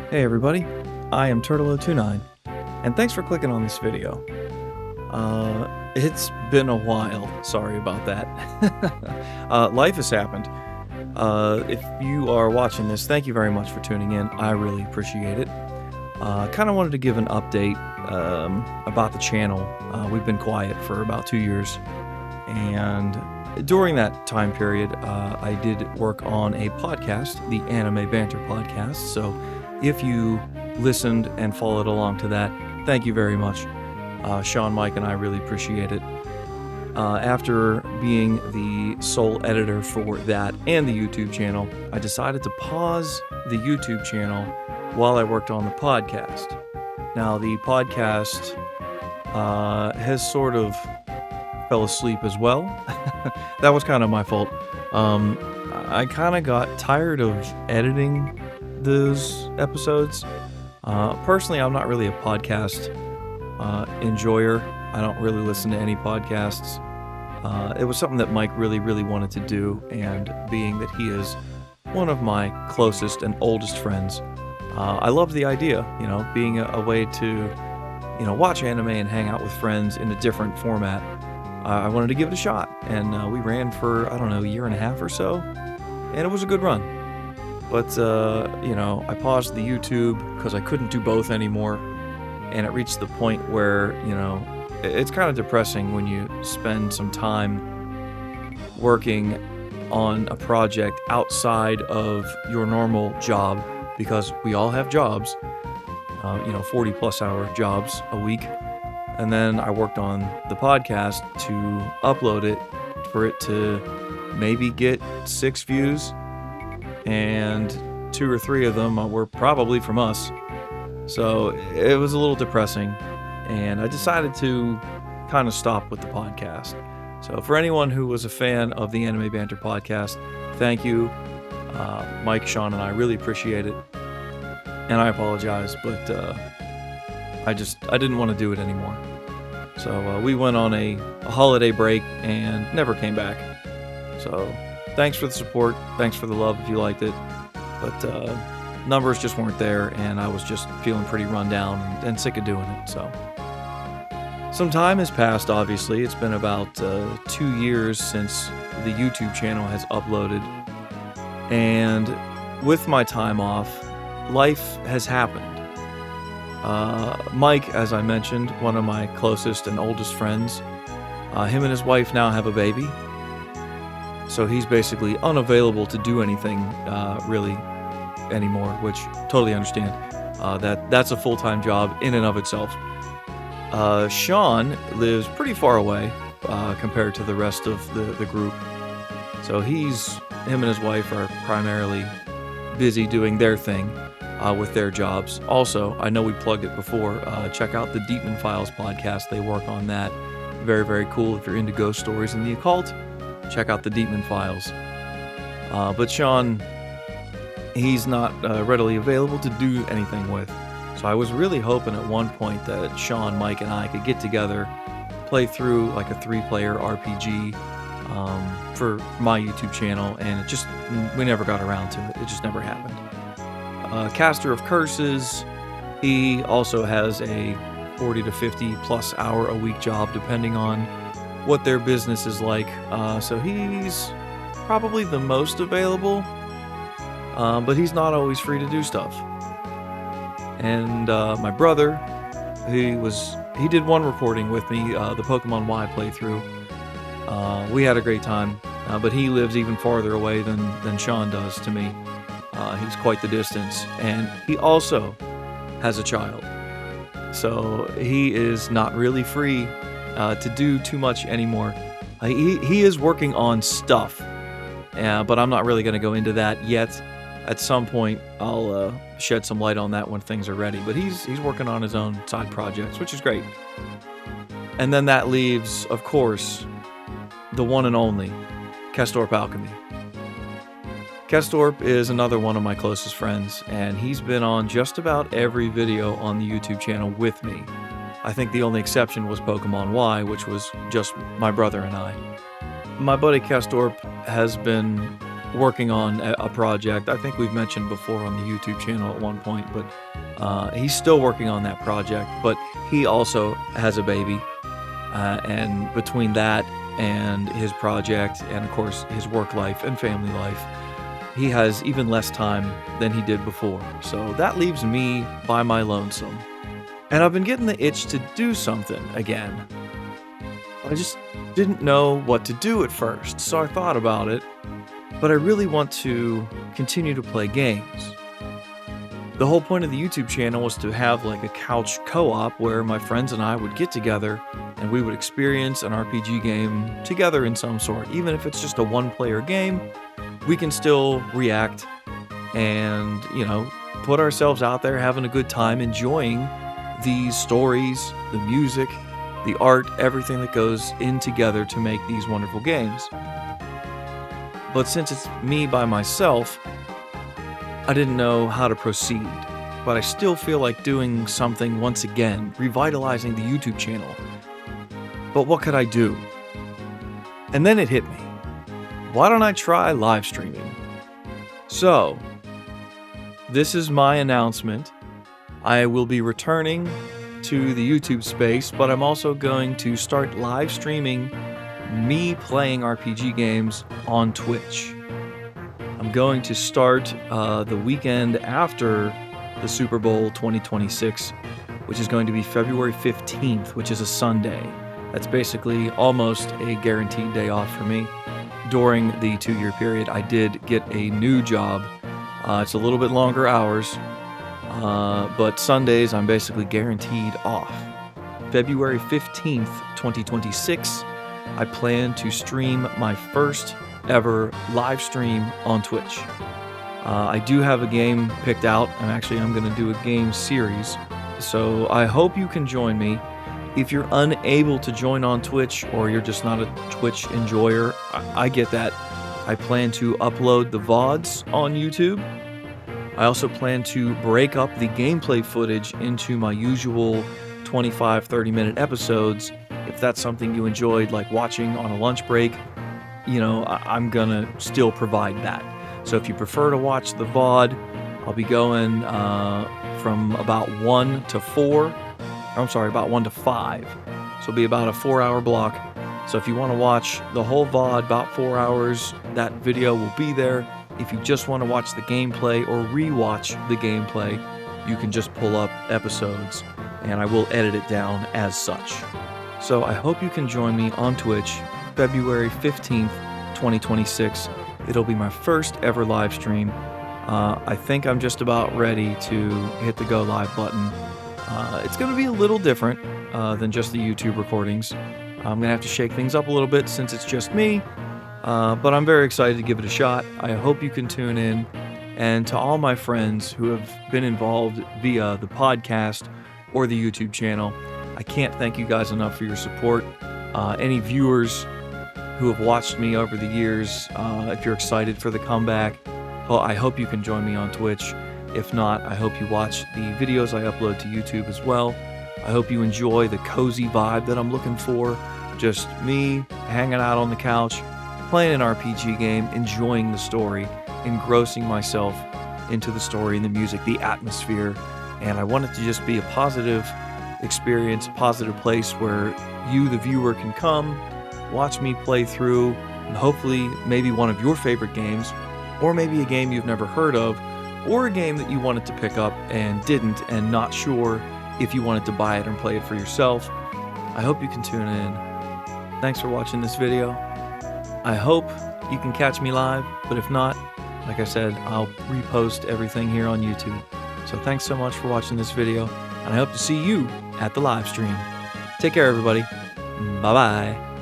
Hey everybody, I am Turtle029, and thanks for clicking on this video. It's been a while, sorry about that. Life has happened. If you are watching this, thank you very much for tuning in, I really appreciate it. Kind of wanted to give an update about the channel. We've been quiet for about 2 years, and during that time period, I did work on a podcast, the Anime Banter Podcast, so if you listened and followed along to that, thank you very much. Sean, Mike, and I really appreciate it. After being the sole editor for that and the YouTube channel, I decided to pause the YouTube channel while I worked on the podcast. Now, the podcast has sort of fell asleep as well. That was kind of my fault. I kind of got tired of editing those episodes. Personally, I'm not really a podcast enjoyer. I don't really listen to any podcasts. It was something that Mike really wanted to do, and being that he is one of my closest and oldest friends, I loved the idea, being a way to, watch anime and hang out with friends in a different format. I wanted to give it a shot, and we ran for, a year and a half or so, and it was a good run. But, I paused the YouTube because I couldn't do both anymore, and it reached the point where, it's kind of depressing when you spend some time working on a project outside of your normal job, because we all have jobs, 40 plus hour jobs a week. And then I worked on the podcast to upload it for it to maybe get 6 views, and 2 or 3 of them were probably from us. So it was a little depressing, and I decided to kind of stop with the podcast. So for anyone who was a fan of the Anime Banter Podcast, thank you. Mike, Sean, and I really appreciate it. And I apologize, but I didn't want to do it anymore. So we went on a holiday break and never came back. So thanks for the support. Thanks for the love if you liked it. But numbers just weren't there, and I was just feeling pretty run down and sick of doing it. So some time has passed, obviously. It's been about 2 years since the YouTube channel has uploaded. And with my time off, life has happened. Mike, as I mentioned, one of my closest and oldest friends, him and his wife now have a baby. So he's basically unavailable to do anything really anymore, which totally understand. That's a full-time job in and of itself. Sean lives pretty far away compared to the rest of the group. So him and his wife are primarily busy doing their thing with their jobs. Also, I know we plugged it before, check out the Deepman Files podcast. They work on that. Very cool. If you're into ghost stories and the occult, check out the Deepman Files. But Sean, he's not readily available to do anything with. So I was really hoping at one point that Sean, Mike, and I could get together, play through like a 3-player RPG for my YouTube channel, and we never got around to it. It just never happened. Caster of Curses, he also has a 40 to 50 plus hour a week job, depending on what their business is like. So he's probably the most available, but he's not always free to do stuff. And my brother, he did one recording with me, the Pokemon Y playthrough. We had a great time, but he lives even farther away than Sean does to me. He's quite the distance, and he also has a child. So he is not really free to do too much anymore. He is working on stuff, but I'm not really going to go into that yet. At some point, I'll shed some light on that when things are ready. But he's working on his own side projects, which is great. And then that leaves, of course, the one and only Kestorp Alchemy. Kestorp is another one of my closest friends, and he's been on just about every video on the YouTube channel with me. I think the only exception was Pokemon Y, which was just my brother and I. My buddy Kestorp has been working on a project. I think we've mentioned before on the YouTube channel at one point, but he's still working on that project. But he also has a baby, and between that and his project, and of course his work life and family life, he has even less time than he did before. So that leaves me by my lonesome. And I've been getting the itch to do something again. I just didn't know what to do at first, so I thought about it, but I really want to continue to play games. The whole point of the YouTube channel was to have like a couch co-op where my friends and I would get together and we would experience an RPG game together in some sort. Even if it's just a one-player game, we can still react and, put ourselves out there having a good time, enjoying these stories, the music, the art, everything that goes in together to make these wonderful games. But since it's me by myself, I didn't know how to proceed. But I still feel like doing something once again, revitalizing the YouTube channel. But what could I do? And then it hit me. Why don't I try live streaming? So, this is my announcement. I will be returning to the YouTube space, but I'm also going to start live streaming me playing RPG games on Twitch. I'm going to start the weekend after the Super Bowl 2026, which is going to be February 15th, which is a Sunday. That's basically almost a guaranteed day off for me. During the 2-year period, I did get a new job. It's a little bit longer hours, but Sundays I'm basically guaranteed off. February 15th, 2026, I plan to stream my first ever live stream on Twitch. I do have a game picked out, and actually I'm going to do a game series, so I hope you can join me. If you're unable to join on Twitch, or you're just not a Twitch enjoyer, I get that. I plan to upload the VODs on YouTube. I also plan to break up the gameplay footage into my usual 25-30 minute episodes. If that's something you enjoyed, like watching on a lunch break, I'm gonna still provide that. So if you prefer to watch the VOD, I'll be going from about 1 to 5. So it'll be about a 4-hour block. So if you want to watch the whole VOD, about 4 hours, that video will be there. If you just want to watch the gameplay or rewatch the gameplay, you can just pull up episodes, and I will edit it down as such. So I hope you can join me on Twitch, February 15th, 2026. It'll be my first ever live stream. I think I'm just about ready to hit the go live button. It's going to be a little different than just the YouTube recordings. I'm going to have to shake things up a little bit since it's just me, but I'm very excited to give it a shot. I hope you can tune in. And to all my friends who have been involved via the podcast or the YouTube channel, I can't thank you guys enough for your support. Any viewers who have watched me over the years, if you're excited for the comeback, well, I hope you can join me on Twitch. If not, I hope you watch the videos I upload to YouTube as well. I hope you enjoy the cozy vibe that I'm looking for. Just me hanging out on the couch, playing an RPG game, enjoying the story, engrossing myself into the story and the music, the atmosphere. And I want it to just be a positive experience, a positive place where you, the viewer, can come, watch me play through, and hopefully maybe one of your favorite games, or maybe a game you've never heard of, or a game that you wanted to pick up and didn't, and not sure if you wanted to buy it and play it for yourself. I hope you can tune in. Thanks for watching this video. I hope you can catch me live, but if not, like I said, I'll repost everything here on YouTube. So thanks so much for watching this video, and I hope to see you at the live stream. Take care, everybody. Bye-bye.